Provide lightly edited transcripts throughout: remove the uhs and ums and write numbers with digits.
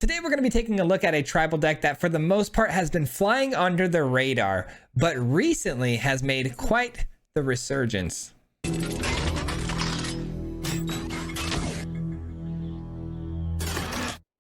Today we're going to be taking a look at a tribal deck that for the most part has been flying under the radar, but recently has made quite the resurgence.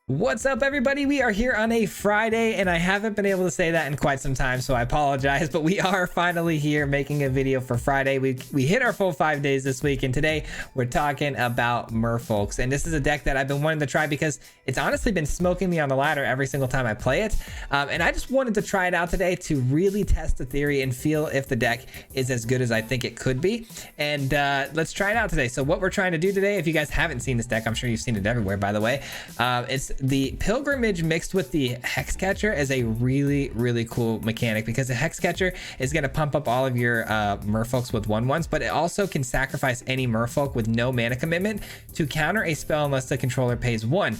What's up, everybody? We are here on a Friday, and I haven't been able to say that in quite some time, so I apologize, but we are finally here making a video for Friday. We hit our full 5 days this week, and today we're talking about Merfolks, and this is a deck that I've been wanting to try because it's honestly been smoking me on the ladder every single time I play it, and I just wanted to try it out today to really test the theory and feel if the deck is as good as I think it could be. And let's try it out today. So what we're trying to do today, if you guys haven't seen this deck, I'm sure you've seen it everywhere, by the way, it's the Pilgrimage mixed with the Hexcatcher is a really cool mechanic, because the Hexcatcher is going to pump up all of your merfolks with 1/1s, but it also can sacrifice any merfolk with no mana commitment to counter a spell unless the controller pays 1,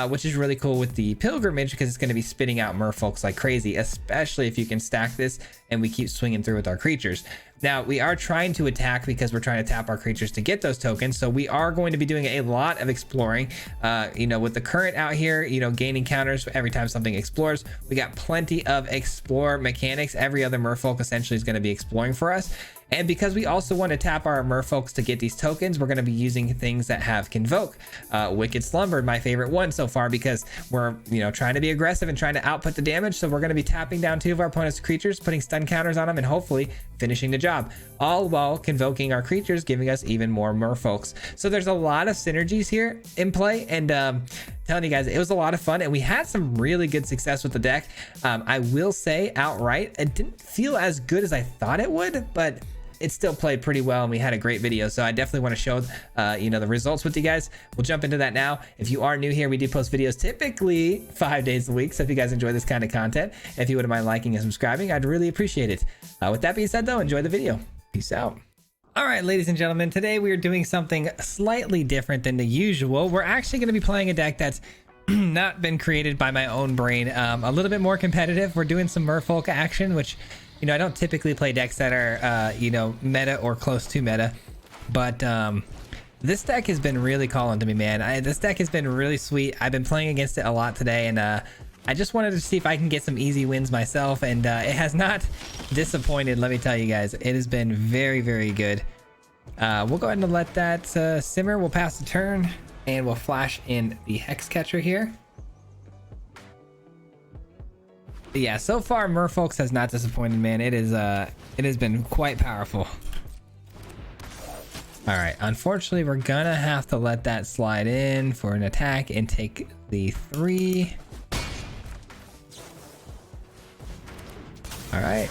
which is really cool with the Pilgrimage, because it's going to be spitting out merfolks like crazy, especially if you can stack this and we keep swinging through with our creatures. Now, we are trying to attack because we're trying to tap our creatures to get those tokens. So we are going to be doing a lot of exploring, with the current out here, gaining counters every time something explores. We got plenty of explore mechanics. Every other merfolk essentially is going to be exploring for us. And because we also want to tap our merfolks to get these tokens, we're going to be using things that have Convoke. Wicked Slumber, my favorite one so far, because we're, trying to be aggressive and trying to output the damage. So we're going to be tapping down 2 of our opponent's creatures, putting stun counters on them, and hopefully finishing the job, all while convoking our creatures, giving us even more merfolks. So there's a lot of synergies here in play, and telling you guys, it was a lot of fun, and we had some really good success with the deck. I will say outright, it didn't feel as good as I thought it would, but it still played pretty well, and we had a great video. So I definitely want to show the results with you guys. We'll jump into that now. If you are new here, we do post videos typically 5 days a week, so if you guys enjoy this kind of content, if you wouldn't mind liking and subscribing, I'd really appreciate it. With that being said, though, enjoy the video. Peace out. All right, ladies and gentlemen, today we are doing something slightly different than the usual. We're actually going to be playing a deck that's not been created by my own brain. A little bit more competitive. We're doing some merfolk action, which I don't typically play decks that are, meta or close to meta, but this deck has been really calling to me, man. This deck has been really sweet. I've been playing against it a lot today, and I just wanted to see if I can get some easy wins myself, and it has not disappointed, let me tell you guys. It has been very good. We'll go ahead and let that simmer. We'll pass the turn, and we'll flash in the Hexcatcher here. Yeah, so far Merfolks has not disappointed, man. It has been quite powerful. All right, unfortunately we're gonna have to let that slide in for an attack and take the 3. All right,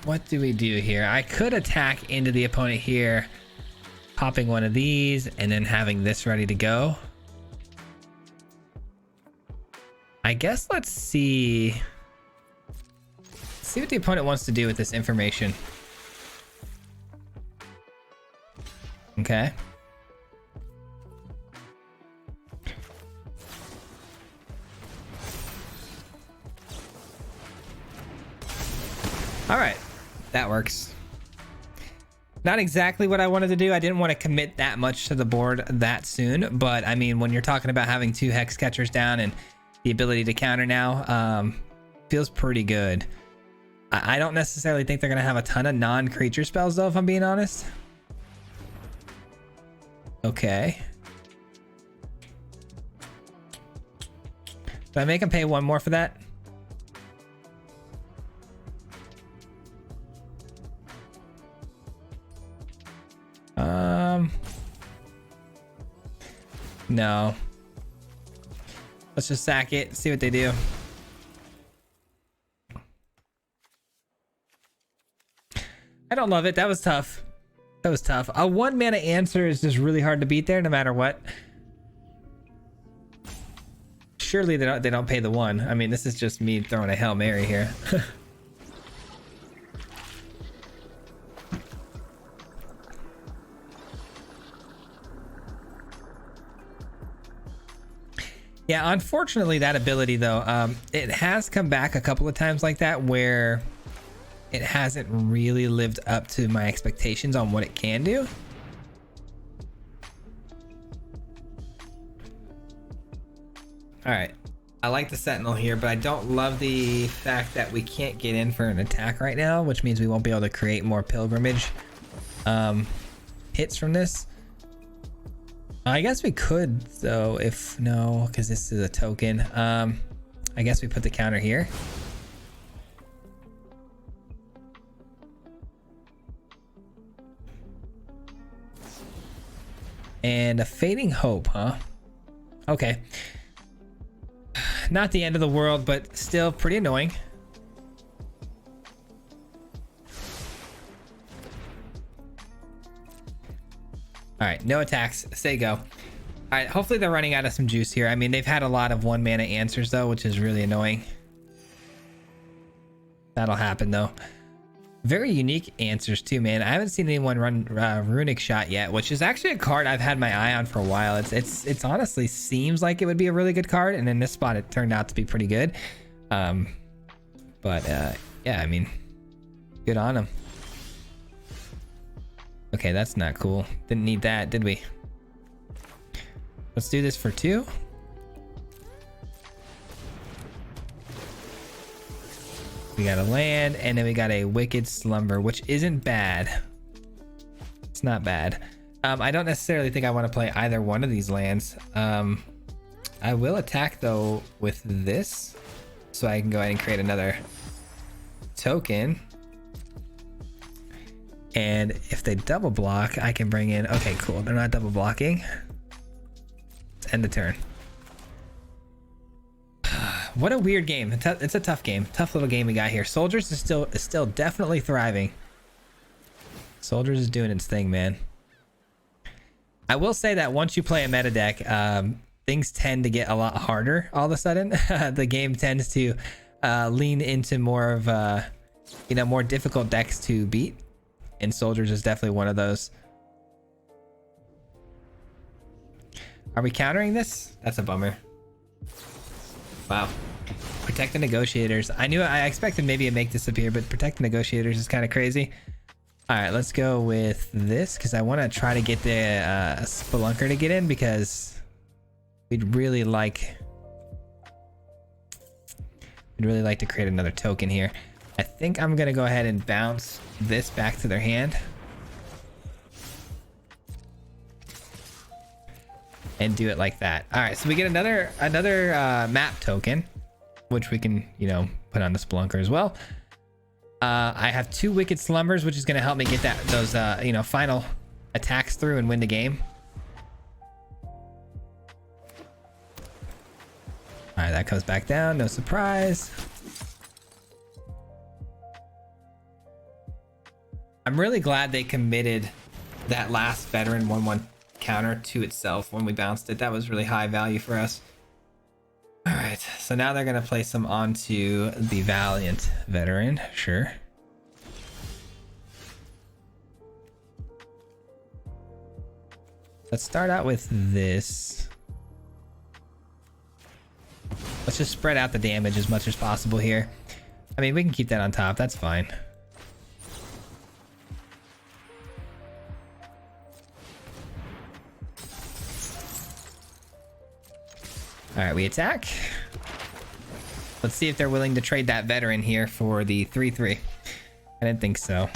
what do we do here? I could attack into the opponent here, popping one of these and then having this ready to go. I guess let's see what the opponent wants to do with this information. Okay. All right, that works. Not exactly what I wanted to do. I didn't want to commit that much to the board that soon, but I mean, when you're talking about having 2 Hexcatchers down and the ability to counter now, feels pretty good. I don't necessarily think they're gonna have a ton of non-creature spells, though, if I'm being honest. Okay. Do I make them pay 1 more for that? No. Let's just sack it, see what they do. I don't love it. That was tough. That was tough. A 1 mana answer is just really hard to beat there, no matter what. Surely they don't pay the 1. I mean, this is just me throwing a Hail Mary here. Yeah, unfortunately, that ability, though, it has come back a couple of times like that, where it hasn't really lived up to my expectations on what it can do. All right. I like the Sentinel here, but I don't love the fact that we can't get in for an attack right now, which means we won't be able to create more pilgrimage hits from this. I guess we could, though, if no, because this is a token. I guess we put the counter here. And a Fading Hope, huh? Okay. Not the end of the world, but still pretty annoying. All right, no attacks. Say go. All right, hopefully they're running out of some juice here. I mean, they've had a lot of 1 mana answers, though, which is really annoying. That'll happen, though. Very unique answers, too, man. I haven't seen anyone run Runic Shot yet, which is actually a card I've had my eye on for a while. It's honestly seems like it would be a really good card, and in this spot, it turned out to be pretty good. Yeah, I mean, good on them. Okay, that's not cool. Didn't need that, did we? Let's do this for 2. We got a land, and then we got a Wicked Slumber, which isn't bad. It's not bad. I don't necessarily think I want to play either one of these lands. I will attack, though, with this, so I can go ahead and create another token. And if they double block, I can bring in... Okay, cool. They're not double blocking. Let's end the turn. What a weird game. It's a tough game. Tough little game we got here. Soldiers is still definitely thriving. Soldiers is doing its thing, man. I will say that once you play a meta deck, things tend to get a lot harder all of a sudden. The game tends to lean into more of more difficult decks to beat. And Soldiers is definitely one of those. Are we countering this? That's a bummer. Wow. Protect the Negotiators. I expected maybe a Make Disappear, but Protect the Negotiators is kind of crazy. All right, let's go with this because I want to try to get the Spelunker to get in because we'd really like to create another token here. I think I'm gonna go ahead and bounce this back to their hand. And do it like that. All right, so we get another map token, which we can, put on the Spelunker as well. I have 2 Wicked Slumbers, which is gonna help me get those final attacks through and win the game. All right, that comes back down, no surprise. I'm really glad they committed that last veteran 1/1 counter to itself when we bounced it. That was really high value for us. All right, so now they're gonna place them onto the Valiant veteran. Sure. Let's start out with this. Let's just spread out the damage as much as possible here. I mean, we can keep that on top. That's fine. All right, we attack. Let's see if they're willing to trade that veteran here for the 3/3. I didn't think so.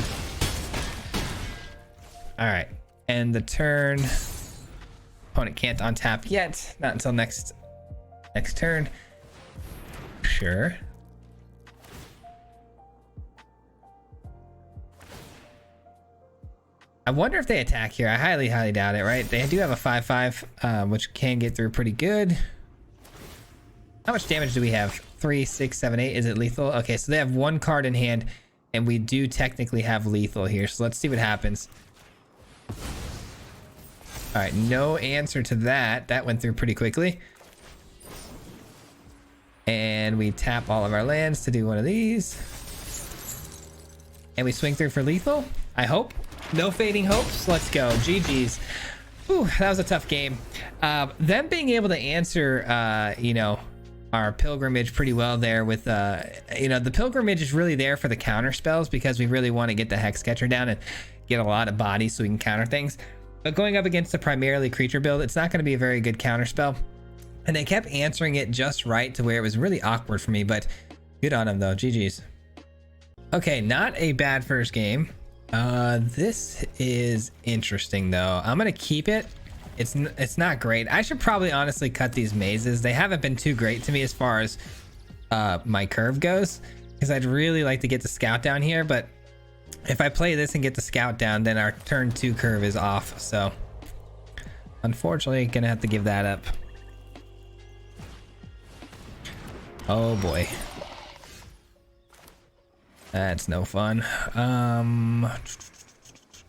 All right, and the turn. Opponent can't untap yet. Not until next turn. Sure. I wonder if they attack here. I highly doubt it, right? They do have a 5/5, which can get through pretty good. How much damage do we have? 3, 6, 7, 8. Is it lethal? Okay, so they have 1 card in hand, and we do technically have lethal here. So let's see what happens. All right, no answer to that. That went through pretty quickly. And we tap all of our lands to do one of these. And we swing through for lethal, I hope. No Fading Hopes. Let's go. GG's. Whew, that was a tough game. Them being able to answer, our pilgrimage pretty well there with the pilgrimage is really there for the counter spells because we really want to get the Hex Catcher down and get a lot of bodies so we can counter things. But going up against a primarily creature build, it's not going to be a very good counter spell. And they kept answering it just right to where it was really awkward for me, but good on them though. GG's. Okay, not a bad first game. This is interesting though. I'm gonna keep it. It's not great. I should probably honestly cut these mazes. They haven't been too great to me as far as my curve goes, because I'd really like to get the scout down here, but if I play this and get the scout down, then our turn 2 curve is off. So unfortunately, gonna have to give that up. Oh boy. That's no fun.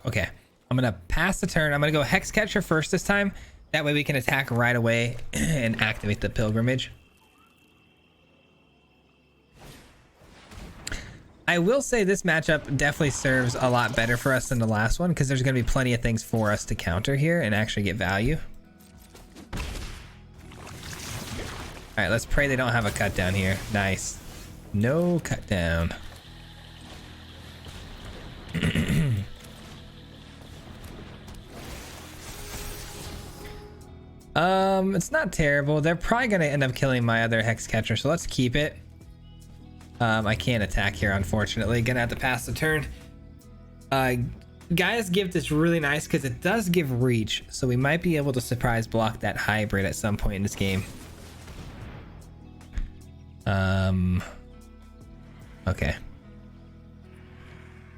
Okay, I'm gonna pass the turn. I'm gonna go Hex Catcher first this time. That way we can attack right away and activate the pilgrimage. I will say this matchup definitely serves a lot better for us than the last one, because there's gonna be plenty of things for us to counter here and actually get value. All right, let's pray they don't have a cut down here. Nice. No cut down. It's not terrible. They're probably gonna end up killing my other Hex Catcher, so let's keep it. I can't attack here, unfortunately. Gonna have to pass the turn. Gaia's Gift is really nice because it does give reach, so we might be able to surprise block that hybrid at some point in this game. Okay.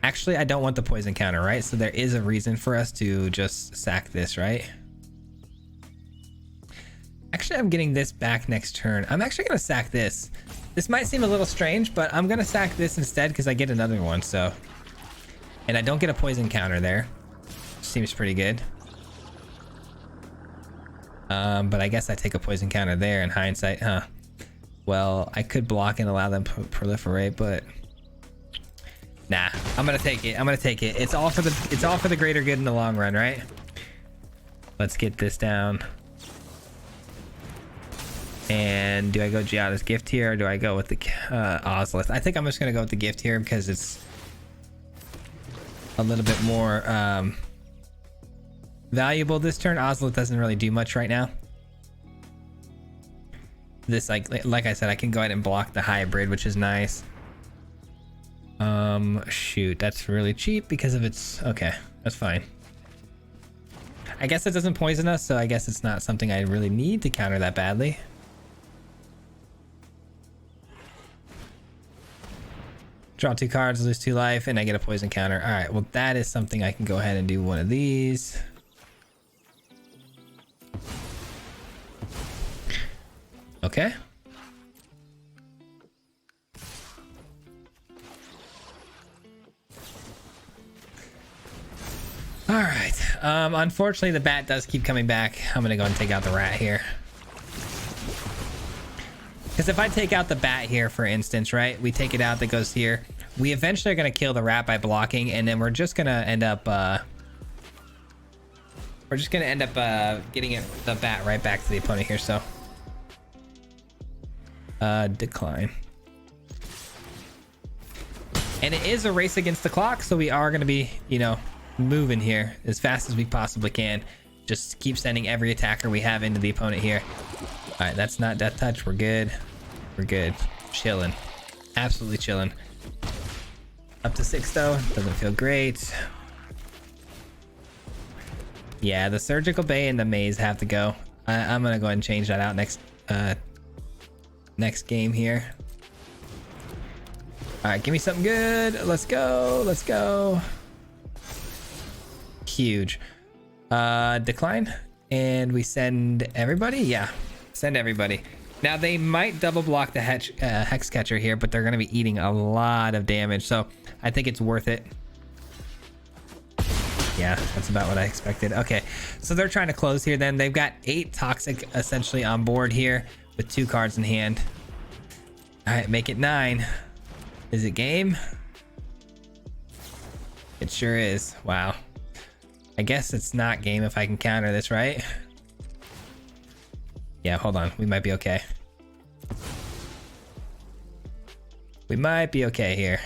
Actually, I don't want the poison counter, right? So there is a reason for us to just sack this, right? Actually, I'm getting this back next turn. I'm actually gonna sack this. This might seem a little strange, but I'm gonna sack this instead because I get another one, so. And I don't get a poison counter there. Seems pretty good. But I guess I take a poison counter there in hindsight, huh? Well, I could block and allow them to proliferate, but nah, I'm gonna take it. I'm gonna take it. It's all for the greater good in the long run, right? Let's get this down. And do I go Giada's Gift here, or do I go with the Ozolith? I think I'm just gonna go with the Gift here because it's a little bit more valuable this turn. Ozolith doesn't really do much right now. This, like I said, I can go ahead and block the hybrid, which is nice. Shoot, that's really cheap because of its. Okay, that's fine. I guess it doesn't poison us, so I guess it's not something I really need to counter that badly. Draw 2 cards, lose 2 life, and I get a poison counter. All right, well, that is something I can go ahead and do one of these. Okay. All right. Unfortunately, the bat does keep coming back. I'm gonna go and take out the rat here. Because if I take out the bat here, for instance, right? We take it out, that goes here. We eventually are gonna kill the rat by blocking, and then we're just gonna end up getting the bat right back to the opponent here. So decline. And it is a race against the clock, so we are gonna be, you know, moving here as fast as we possibly can. Just keep sending every attacker we have into the opponent here. All right, that's not death touch. We're good. We're good. Chilling. Absolutely chilling. Up to 6 though. Doesn't feel great. Yeah, the surgical bay and the maze have to go. I'm gonna go ahead and change that out next game here. All right, give me something good. Let's go. Let's go. Huge. Decline. And we send everybody? Yeah. Send everybody. Now they might double block the Hex Catcher here, but they're going to be eating a lot of damage, so I think it's worth it. Yeah, that's about what I expected. Okay, so they're trying to close here then. They've got 8 Toxic essentially on board here with 2 cards in hand. All right, make it 9. Is it game? It sure is. Wow. I guess it's not game if I can counter this, right? Yeah, hold on. We might be okay. We might be okay here.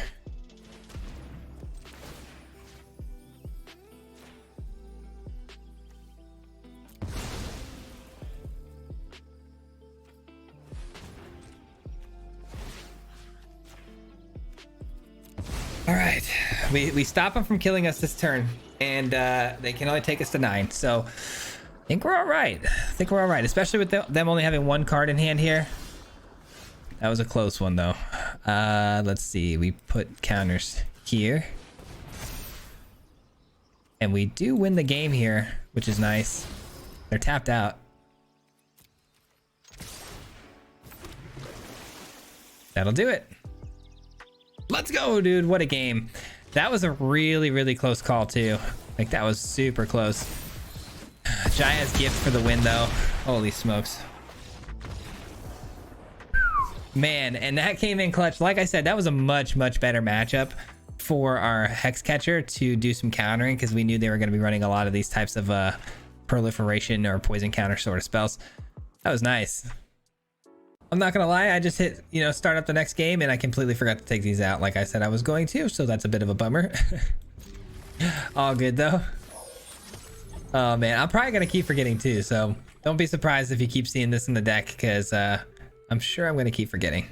All right, we stop them from killing us this turn, and they can only take us to 9. So I think we're all right. Especially with them only having 1 card in hand here. That was a close one though. Let's see. We put counters here, and we do win the game here, which is nice. They're tapped out. That'll do it. Let's go, dude. What a game. That was a really, really close call too. Like, that was super close. Jaya's gift for the win though. Holy smokes. Man, and that came in clutch. Like I said, that was a much, much better matchup for our Hex Catcher to do some countering, because we knew they were going to be running a lot of these types of proliferation or poison counter sort of spells. That was nice. I'm not gonna lie, I just hit, start up the next game and I completely forgot to take these out like I said I was going to, so that's a bit of a bummer. All good though. Oh man, I'm probably gonna keep forgetting too, so don't be surprised if you keep seeing this in the deck, because I'm sure I'm gonna keep forgetting.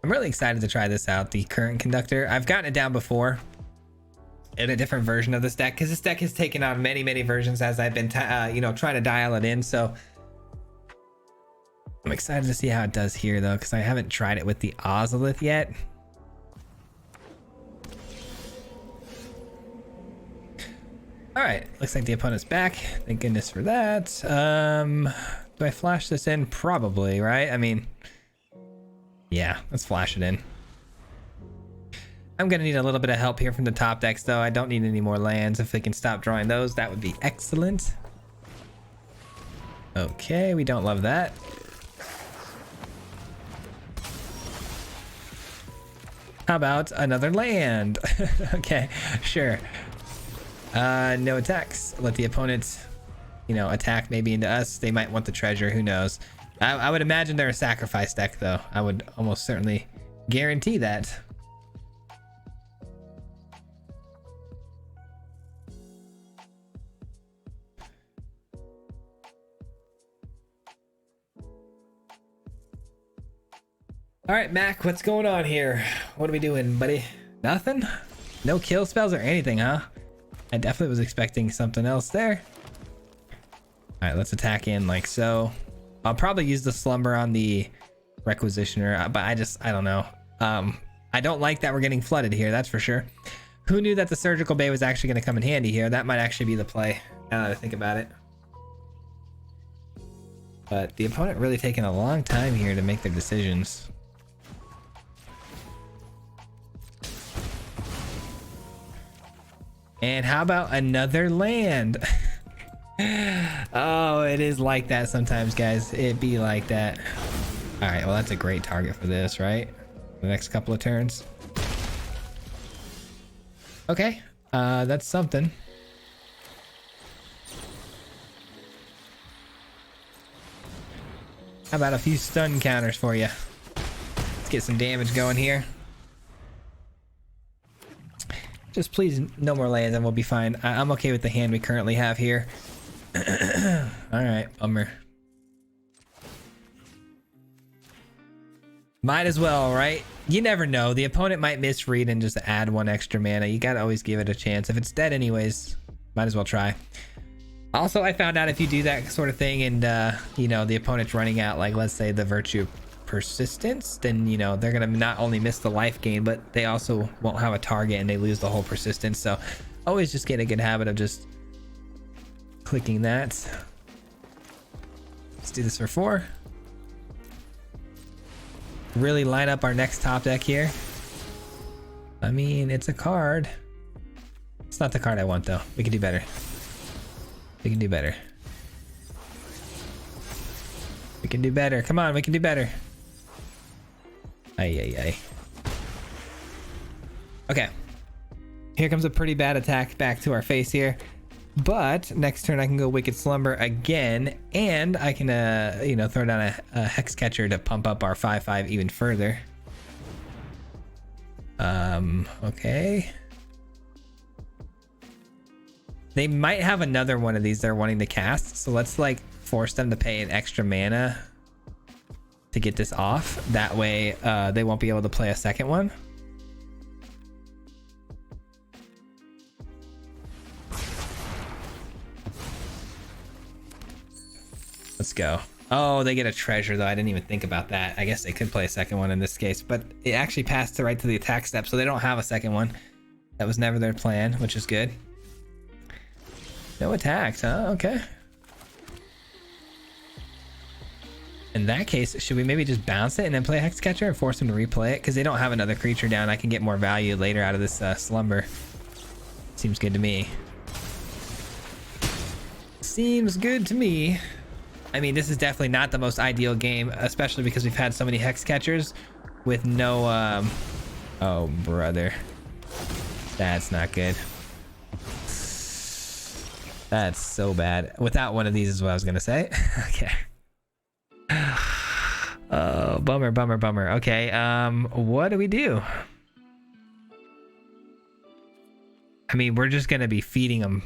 I'm really excited to try this out, the Current Conductor. I've gotten it down before in a different version of this deck, because this deck has taken on many, many versions as I've been trying to dial it in. So I'm excited to see how it does here though, because I haven't tried it with the Ozolith yet. All right, looks like the opponent's back. Thank goodness for that. Do I flash this in? Probably, right? I mean, yeah, let's flash it in. I'm gonna need a little bit of help here from the top decks though. I don't need any more lands. If they can stop drawing those, that would be excellent. Okay, we don't love that. How about another land? Okay, sure. No attacks. Let the opponent, attack maybe into us. They might want the treasure, who knows. I would imagine they're a sacrifice deck though. I would almost certainly guarantee that. All right, Mac, what's going on here? What are we doing, buddy? Nothing? No kill spells or anything, huh? I definitely was expecting something else there. All right, let's attack in like so. I'll probably use the Slumber on the Requisitioner, but I don't know. I don't like that we're getting flooded here, that's for sure. Who knew that the Surgical Bay was actually going to come in handy here? That might actually be the play, now that I think about it. But the opponent really taking a long time here to make their decisions. And how about another land? Oh, it is like that sometimes, guys. It be like that. All right, well, that's a great target for this, right? The next couple of turns. Okay, that's something. How about a few stun counters for you? Let's get some damage going here. Just please no more lands and we'll be fine. I'm okay with the hand we currently have here. All right, bummer. Might as well, right? You never know. The opponent might misread and just add 1 extra mana. You gotta always give it a chance. If it's dead anyways, might as well try. Also, I found out if you do that sort of thing and, the opponent's running out, like, let's say the Virtue Persistence, then, they're gonna not only miss the life gain, but they also won't have a target and they lose the whole persistence. So always just get a good habit of just clicking that. Let's do this for 4. Really line up our next top deck here. I mean, it's a card. It's not the card I want though. We can do better. We can do better. We can do better. Come on, we can do better. Ay, ay, ay. Okay. Here comes a pretty bad attack back to our face here. But next turn I can go Wicked Slumber again, and I can, throw down a Hex Catcher to pump up our 5/5 even further. Okay. They might have another one of these they're wanting to cast, so let's like force them to pay an extra mana to get this off. That way they won't be able to play a second one. Let's go. Oh, they get a treasure though. I didn't even think about that. I guess they could play a second one in this case, but it actually passed right to the attack step, so they don't have a second one. That was never their plan, which is good. No attacks, huh? Okay. In that case, should we maybe just bounce it and then play Hexcatcher and force them to replay it? Because they don't have another creature down. I can get more value later out of this slumber. Seems good to me. Seems good to me. I mean, this is definitely not the most ideal game, especially because we've had so many Hexcatchers with no... Oh, brother. That's not good. That's so bad. Without one of these is what I was gonna say. Okay. Oh, bummer, bummer, bummer. Okay, what do we do? I mean, we're just gonna be feeding them.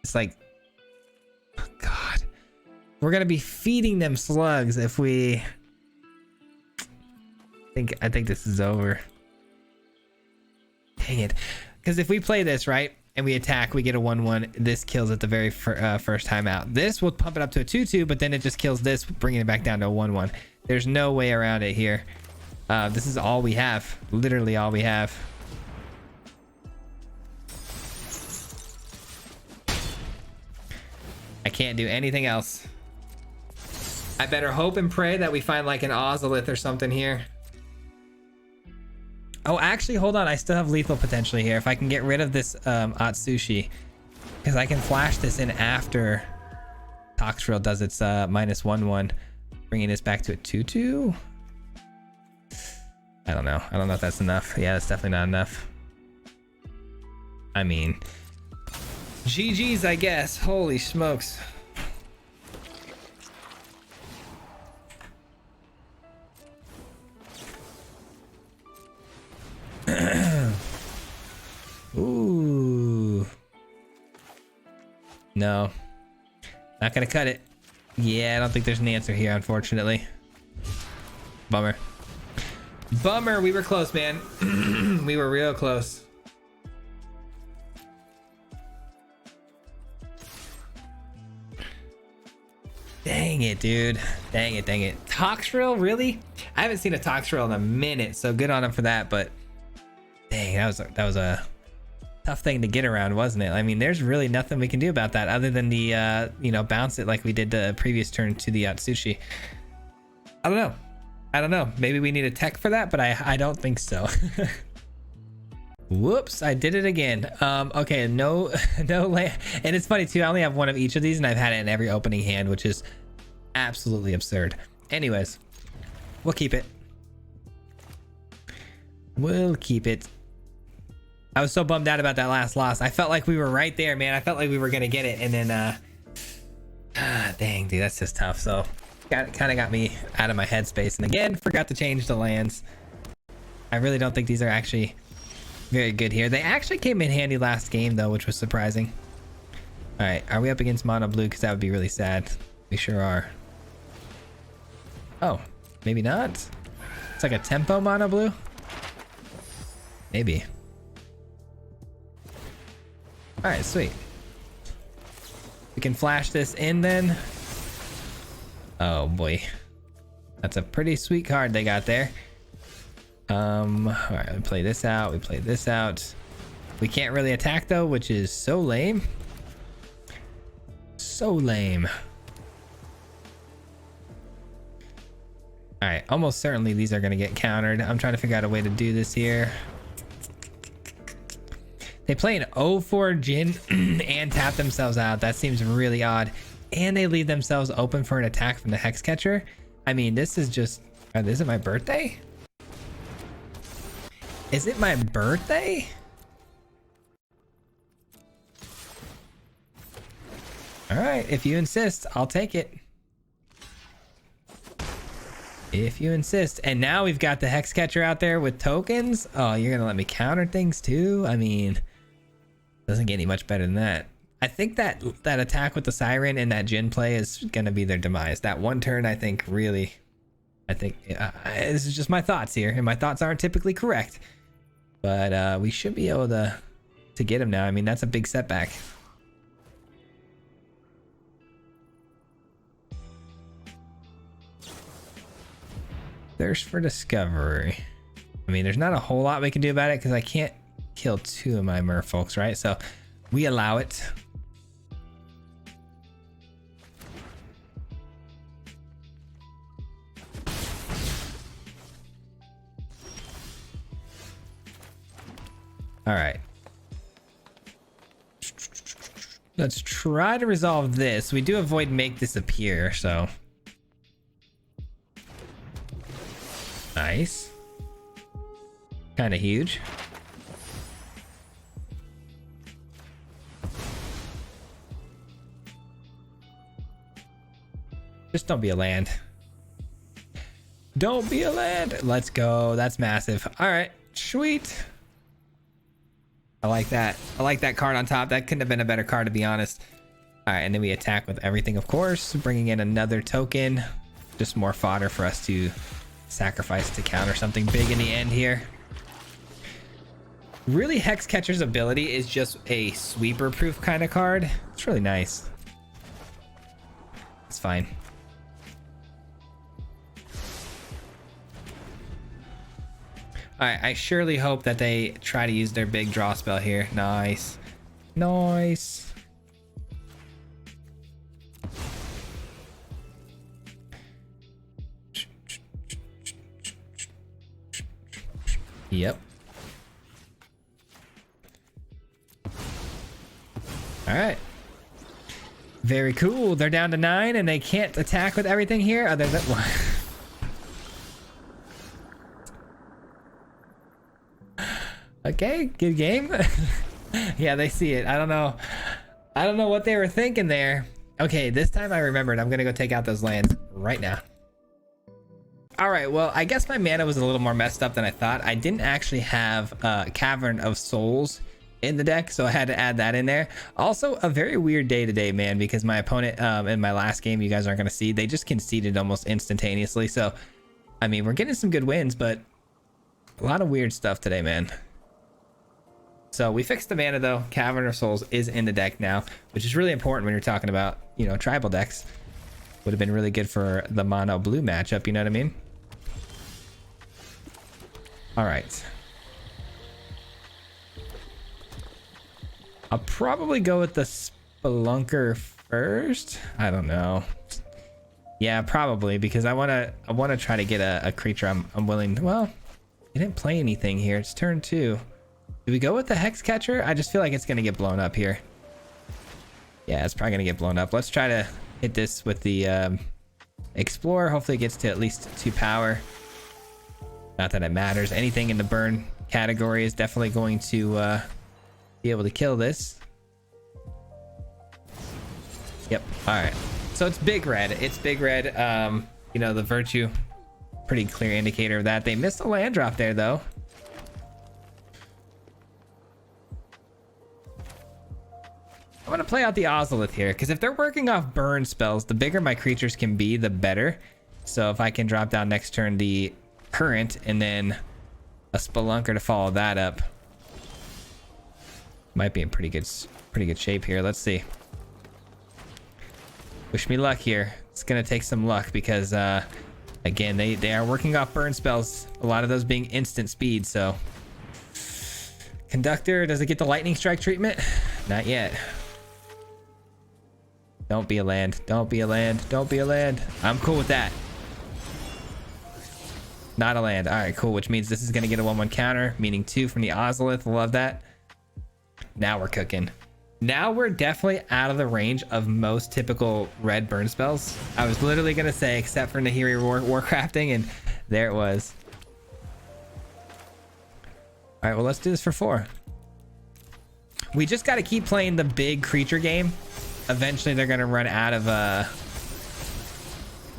It's like, oh God, we're gonna be feeding them slugs if we. I think this is over. Dang it, because if we play this right and we attack, we get a 1/1. This kills it the very first time out. This will pump it up to a 2/2, but then it just kills this, bringing it back down to a 1/1. There's no way around it here. This is all we have. Literally all we have. I can't do anything else. I better hope and pray that we find like an Ozolith or something here. Oh, actually, hold on. I still have lethal potentially here. If I can get rid of this Atsushi, because I can flash this in after Toxrill does its -1/1, bringing this back to a 2/2. I don't know. I don't know if that's enough. Yeah, that's definitely not enough. I mean, GG's, I guess. Holy smokes. Ooh. No. Not gonna cut it. Yeah, I don't think there's an answer here, unfortunately. Bummer. Bummer, we were close, man. We were real close. Dang it, dude. Dang it, dang it. Toxrill, really? I haven't seen a Toxrill in a minute, so good on him for that, but dang, that was a tough thing to get around, wasn't it? I mean, there's really nothing we can do about that other than the you know, bounce it like we did the previous turn to the Atsushi. I don't know. I don't know. Maybe we need a tech for that, but I don't think so. Whoops, I did it again. Okay, no land. And it's funny too, I only have one of each of these and I've had it in every opening hand, which is absolutely absurd. Anyways, we'll keep it. We'll keep it. I was so bummed out about that last loss. I felt like we were right there, man. I felt like we were gonna get it, and then dang, dude, that's just tough. So kind of got me out of my headspace, and again, forgot to change the lands. I really don't think these are actually very good here. They actually came in handy last game though, which was surprising. All right, are we up against mono blue? Because that would be really sad. We sure are. Oh, maybe not. It's like a tempo mono blue. Maybe. All right, sweet. We can flash this in then. Oh boy, that's a pretty sweet card they got there. All right, we play this out. We play this out. We can't really attack though, which is so lame. So lame. All right, almost certainly these are gonna get countered. I'm trying to figure out a way to do this here. They play an 0-4 Jin and tap themselves out. That seems really odd. And they leave themselves open for an attack from the Hexcatcher. I mean, this is just... is it my birthday? Is it my birthday? All right, if you insist, I'll take it. If you insist. And now we've got the Hexcatcher out there with tokens. Oh, you're gonna let me counter things too? I mean... doesn't get any much better than that. I think that attack with the Siren and that Jin play is gonna be their demise. That one turn, I think, really I think this is just my thoughts here, and my thoughts aren't typically correct, but we should be able to get him now. I mean, that's a big setback. Thirst for discovery. I mean, there's not a whole lot we can do about it because I can't kill 2 of my merfolks, right? So we allow it. All right. Let's try to resolve this. We do avoid make disappear, so. Nice. Kind of huge. Just don't be a land. Don't be a land. Let's go. That's massive. All right. Sweet. I like that. I like that card on top. That couldn't have been a better card, to be honest. All right. And then we attack with everything, of course, bringing in another token. Just more fodder for us to sacrifice to counter something big in the end here. Really, Hexcatcher's ability is just a sweeper proof kind of card. It's really nice. It's fine. All right, I surely hope that they try to use their big draw spell here. Nice. Nice. Yep. All right. Very cool. They're down to 9 and they can't attack with everything here other than one. Okay, good game. Yeah, they see it. I don't know what they were thinking there. Okay, this time I remembered. I'm gonna go take out those lands right now. All right, well, I guess my mana was a little more messed up than I thought. I didn't actually have Cavern of Souls in the deck, so I had to add that in there. Also, a very weird day today, man, because my opponent in my last game, you guys aren't gonna see, they just conceded almost instantaneously. So, I mean, we're getting some good wins, but a lot of weird stuff today, man. So we fixed the mana though. Cavern of Souls is in the deck now, which is really important when you're talking about, you know, tribal decks. Would have been really good for the mono blue matchup, you know what I mean? All right. I'll probably go with the Spelunker first. I don't know. Yeah, probably, because I wanna try to get a creature I'm willing to, well, he didn't play anything here. It's turn 2. Do we go with the Hexcatcher? I just feel like it's gonna get blown up here. Yeah, it's probably gonna get blown up. Let's try to hit this with the Explorer. Hopefully it gets to at least 2 power. Not that it matters. Anything in the burn category is definitely going to be able to kill this. Yep. All right. So it's big red. It's big red. You know, the Virtue, pretty clear indicator of that. They missed a land drop there though. I'm gonna play out the Ozolith here, because if they're working off burn spells, the bigger my creatures can be, the better. So if I can drop down next turn the Current and then a Spelunker to follow that up, might be in pretty good shape here. Let's see. Wish me luck here. It's gonna take some luck because again, they are working off burn spells, a lot of those being instant speed. So Conductor, does it get the lightning strike treatment? Not yet. Don't be a land. Don't be a land. Don't be a land. I'm cool with that. Not a land. All right, cool. Which means this is going to get a 1/1 counter, meaning 2 from the Ozolith. Love that. Now we're cooking. Now we're definitely out of the range of most typical red burn spells. I was literally going to say, except for Nahiri Warcrafting, and there it was. All right, well, let's do this for 4. We just got to keep playing the big creature game. Eventually they're going to run out of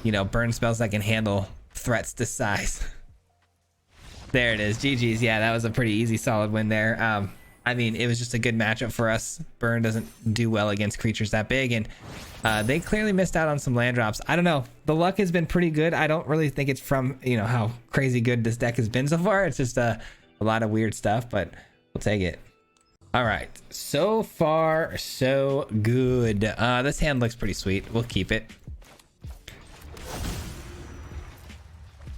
you know, burn spells that can handle threats this size. There it is. GG's. Yeah, that was a pretty easy solid win there. I mean, it was just a good matchup for us. Burn doesn't do well against creatures that big, and they clearly missed out on some land drops. I don't know. The luck has been pretty good. I don't really think it's from, you know, how crazy good this deck has been so far. It's just a lot of weird stuff, but we'll take it. All right. So far, so good. This hand looks pretty sweet. We'll keep it.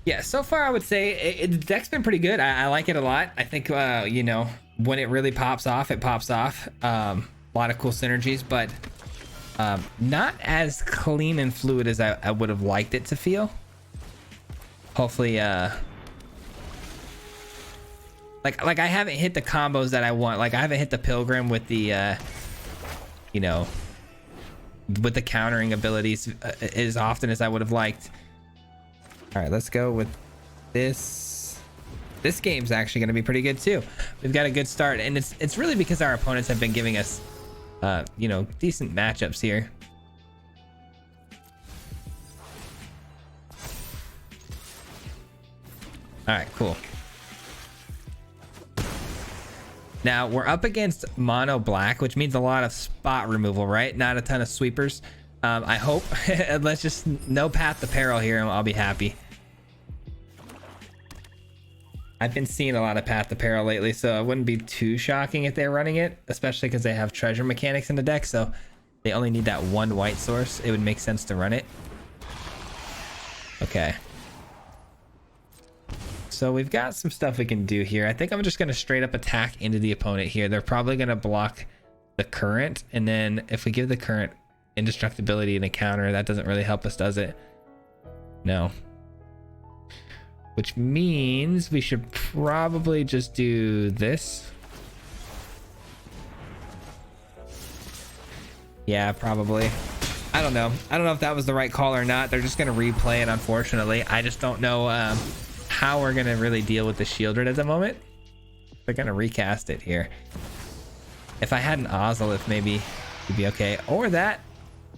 Yeah, so far I would say the deck's been pretty good. I like it a lot. I think, you know, when it really pops off, it pops off. A lot of cool synergies, but not as clean and fluid as I would have liked it to feel. Hopefully, like I haven't hit the combos that I want. Like I haven't hit the Pilgrim with the, you know, with the countering abilities as often as I would have liked. All right, let's go with this. This game's actually going to be pretty good too. We've got a good start, and it's really because our opponents have been giving us, you know, decent matchups here. All right, cool. Now we're up against mono black, which means a lot of spot removal, right? Not a ton of sweepers. I hope. Let's just no path to peril here and I'll be happy. I've been seeing a lot of path to peril lately, so it wouldn't be too shocking if they're running it, especially because they have treasure mechanics in the deck, so they only need that one white source. It would make sense to run it. Okay. So we've got some stuff we can do here. I think I'm just going to straight up attack into the opponent here. They're probably going to block the current, and then if we give the current indestructibility and a counter, that doesn't really help us, does it? No. Which means we should probably just do this. Yeah, probably. I don't know. I don't know if that was the right call or not. They're just going to replay it, unfortunately. I just don't know how we're going to really deal with the Shieldred at the moment. They're going to recast it here. If I had an Ozolith, maybe it'd be okay. Or that.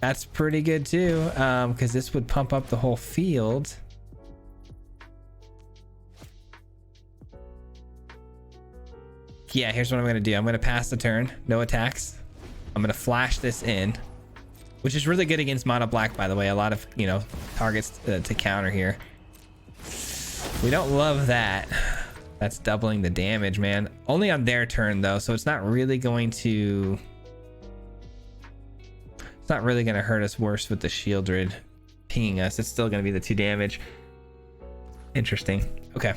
That's pretty good too, because this would pump up the whole field. Yeah, here's what I'm going to do. I'm going to pass the turn. No attacks. I'm going to flash this in, which is really good against mono black, by the way. A lot of, you know, targets to counter here. We don't love that. That's doubling the damage, man. Only on their turn, though, so it's not really going to... It's not really going to hurt us worse with the Shieldred pinging us. It's still going to be the 2 damage. Interesting. Okay.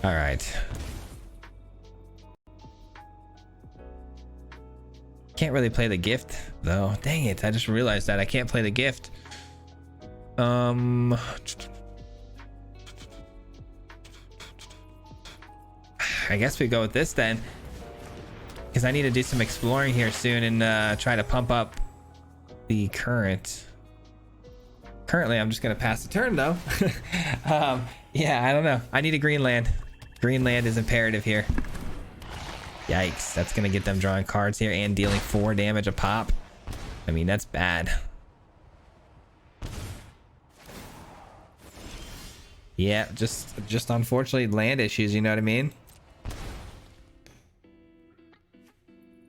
All right. Can't really play the gift, though. Dang it. I just realized that I can't play the gift. I guess we go with this then. Because I need to do some exploring here soon and try to pump up the current. Currently, I'm just going to pass the turn, though. Yeah, I don't know. I need a green land. Green land is imperative here. Yikes. That's going to get them drawing cards here and dealing 4 damage a pop. I mean, that's bad. Yeah, just unfortunately land issues, you know what I mean?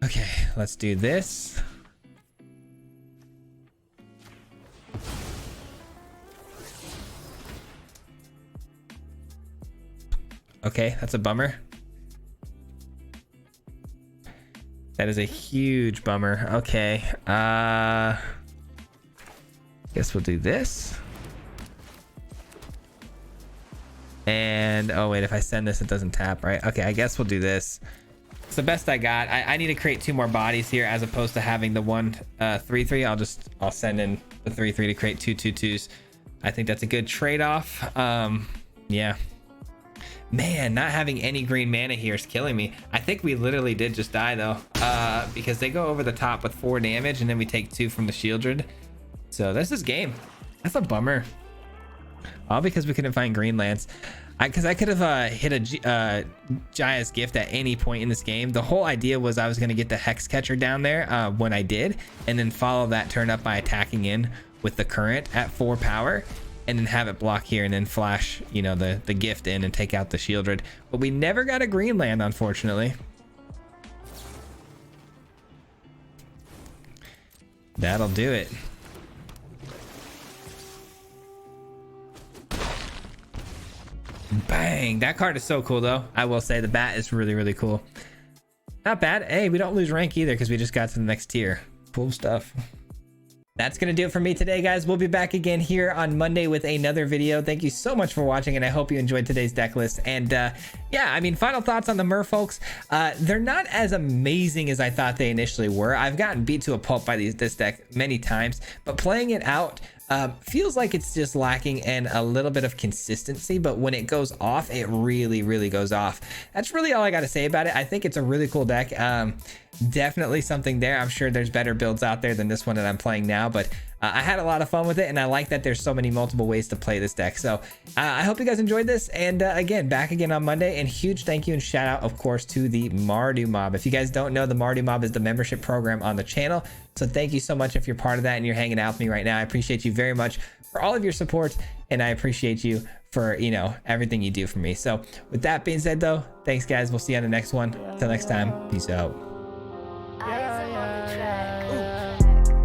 Okay, let's do this. Okay, that's a bummer. That is a huge bummer. Okay, guess we'll do this. And oh wait, if I send this, it doesn't tap, right? Okay, I guess we'll do this. It's the best I got. I need to create 2 more bodies here as opposed to having the 1/3/3. I'll send in the 3/3 to create 2 2/2s. I think that's a good trade-off. Yeah. Man, not having any green mana here is killing me. I think we literally did just die though, because they go over the top with 4 damage and then we take 2 from the Shieldred. So this is game. That's a bummer. All because we couldn't find green lands. Because I could have hit a Jaya's Gift at any point in this game. The whole idea was I was going to get the Hex Catcher down there when I did, and then follow that turn up by attacking in with the current at 4 power. and then have it block here and then flash, you know, the gift in and take out the Shieldred. But we never got a green land, unfortunately. That'll do it. Bang! That card is so cool, though. I will say the bat is really, really cool. Not bad. Hey, we don't lose rank either because we just got to the next tier. Cool stuff. That's going to do it for me today, guys. We'll be back again here on Monday with another video. Thank you so much for watching, and I hope you enjoyed today's deck list. And yeah, I mean, final thoughts on the merfolks. They're not as amazing as I thought they initially were. I've gotten beat to a pulp by this deck many times, but playing it out feels like it's just lacking in a little bit of consistency, but when it goes off, it really, really goes off. That's really all I got to say about it. I think it's a really cool deck. Definitely something there. I'm sure there's better builds out there than this one that I'm playing now, but I had a lot of fun with it, and I like that there's so many multiple ways to play this deck. So I hope you guys enjoyed this, and again, back again on Monday. And huge thank you and shout out, of course, to the Mardu Mob. If you guys don't know, the Mardu Mob is the membership program on the channel. So thank you so much if you're part of that and you're hanging out with me right now. I appreciate you very much for all of your support, and I appreciate you for, you know, everything you do for me. So with that being said, though, thanks, guys. We'll see you on the next one. Till next time, peace out.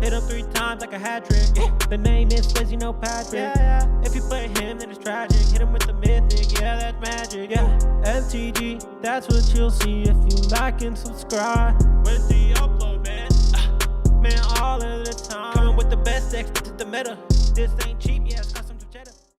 Hit him 3 times like a hat trick. The name is Swayze, you know Patrick. If you play him, then it's tragic. Hit him with the mythic, yeah, that's magic. MTG, that's what you'll see if you like and subscribe. With the upload, man. Man, all of the time. Coming with the best decks, this is the meta. This ain't cheap, yeah.